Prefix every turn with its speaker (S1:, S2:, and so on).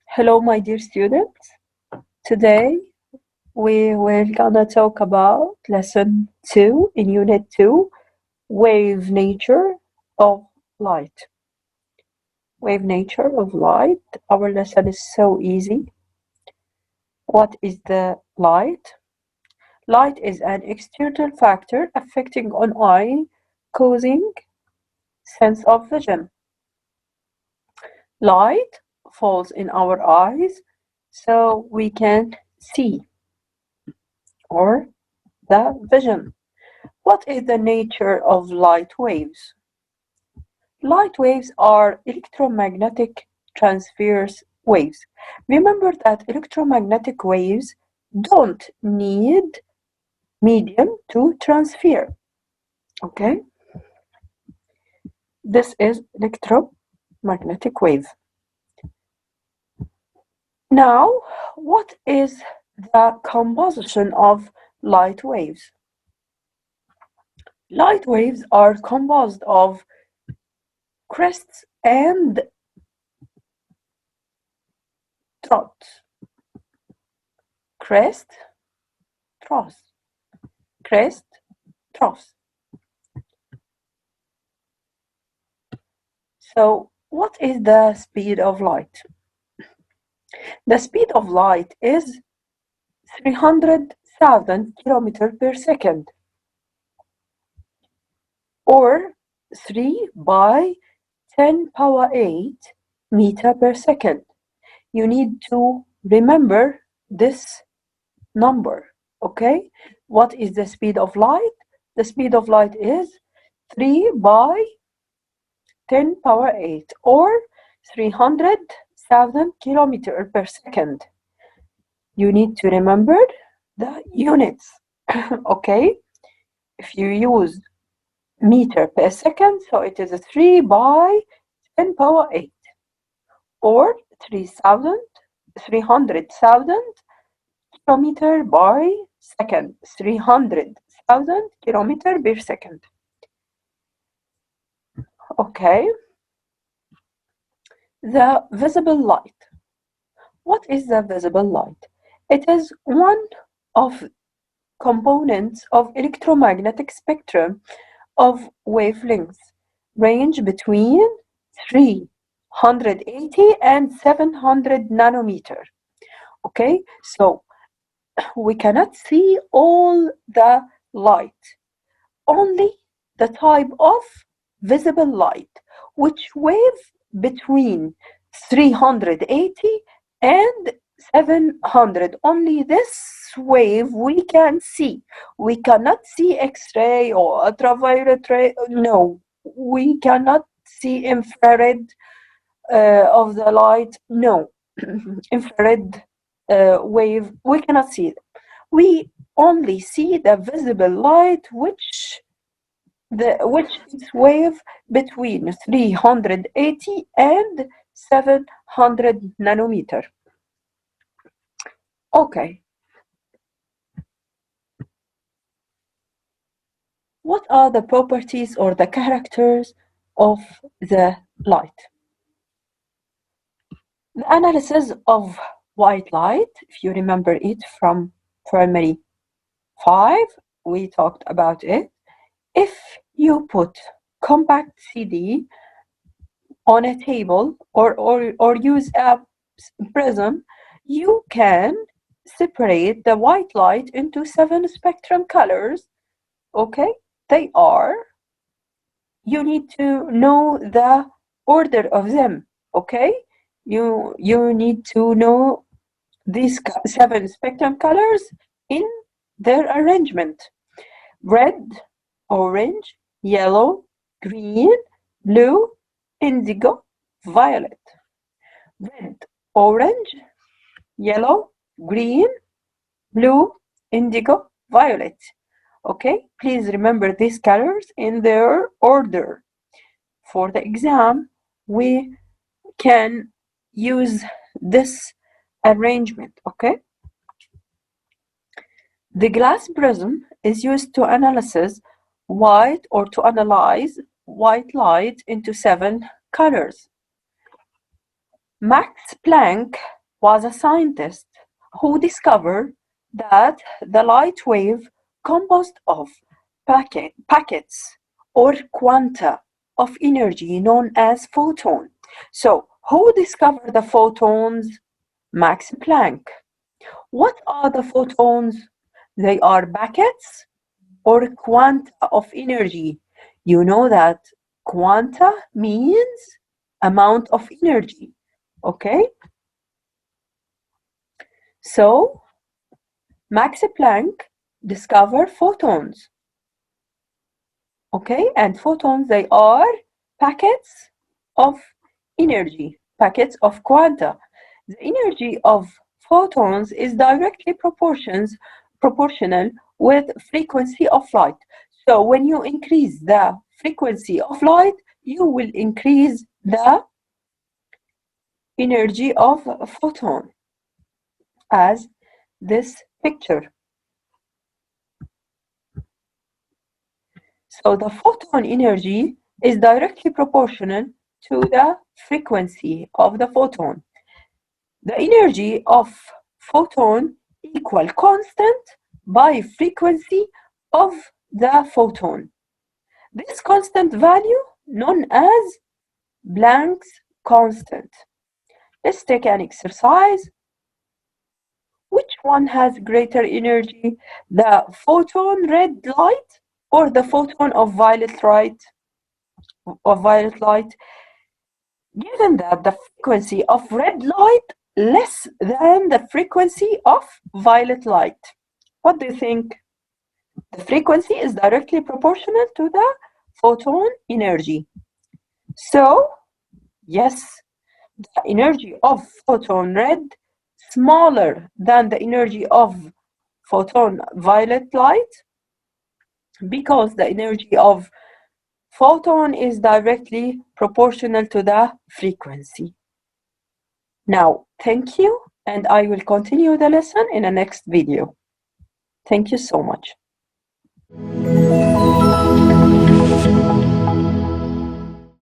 S1: Hello, my dear students. Today we will gonna talk about lesson 2 in unit 2, wave nature of light. Wave nature of light. Our lesson is so easy. What is the light? Light is an external factor affecting on eye, causing sense of vision. Light falls in our eyes so we can see, or the vision. What is the nature of light waves? Light waves are electromagnetic transverse waves. Remember that electromagnetic waves don't need medium to transfer. Okay? This is electromagnetic wave. Now, what is the composition of light waves? Light waves are composed of crests and troughs. Crest, troughs. Crest, troughs. So, what is the speed of light? The speed of light is 300,000 kilometers per second, or 3 by 10 power 8 meter per second. You need to remember this number, okay? What is the speed of light? The speed of light is 3 by 10 power 8, or 300,000 kilometers per second. You need to remember the units, okay? If you use meter per second, so it is 3 by 10 power 8, or 300,000 kilometer by second, 300,000 kilometer per second. Okay. The visible light. What is the visible light? It is one of components of electromagnetic spectrum of wavelengths range between 380 and 700 nanometer. Okay, so we cannot see all the light, only the type of visible light, which wave between 380 and 700. Only this wave we can see. We cannot see X-ray or ultraviolet ray. No, we cannot see infrared of the light. No, infrared wave, we cannot see it. We only see the visible light, which is wave between 380 and 700 nanometer. Okay. What are the properties or the characters of the light? The analysis of white light, if you remember it from primary 5, we talked about it. If you put compact CD on a table or use a prism, you can separate the white light into 7 spectrum colors. Okay, they are, you need to know the order of them. Okay, you need to know these 7 spectrum colors in their arrangement: red, orange, yellow, green, blue, indigo, violet. Red, orange, yellow, green, blue, indigo, violet. Okay, please remember these colors in their order. For the exam, we can use this arrangement, okay? The glass prism is used to analyze white light into 7 colors. Max Planck was a scientist who discovered that the light wave composed of packets or quanta of energy known as photon. So, who discovered the photons? Max Planck. What are the photons? They are packets or quanta of energy. You know that quanta means amount of energy. Okay? So, Max Planck discovered photons. Okay? And photons, they are packets of energy, packets of quanta. The energy of photons is directly proportional with frequency of light. So when you increase the frequency of light, you will increase the energy of a photon, as this picture. So the photon energy is directly proportional to the frequency of the photon. The energy of photon equal constant by frequency of the photon. This constant value known as Planck's constant. Let's take an exercise. Which one has greater energy, the photon red light or the photon of violet light? Given that the frequency of red light less than the frequency of violet light, what do you think? The frequency is directly proportional to the photon energy. So, yes, the energy of photon red smaller than the energy of photon violet light because the energy of photon is directly proportional to the frequency. Now, thank you, and I will continue the lesson in the next video. Thank you so much.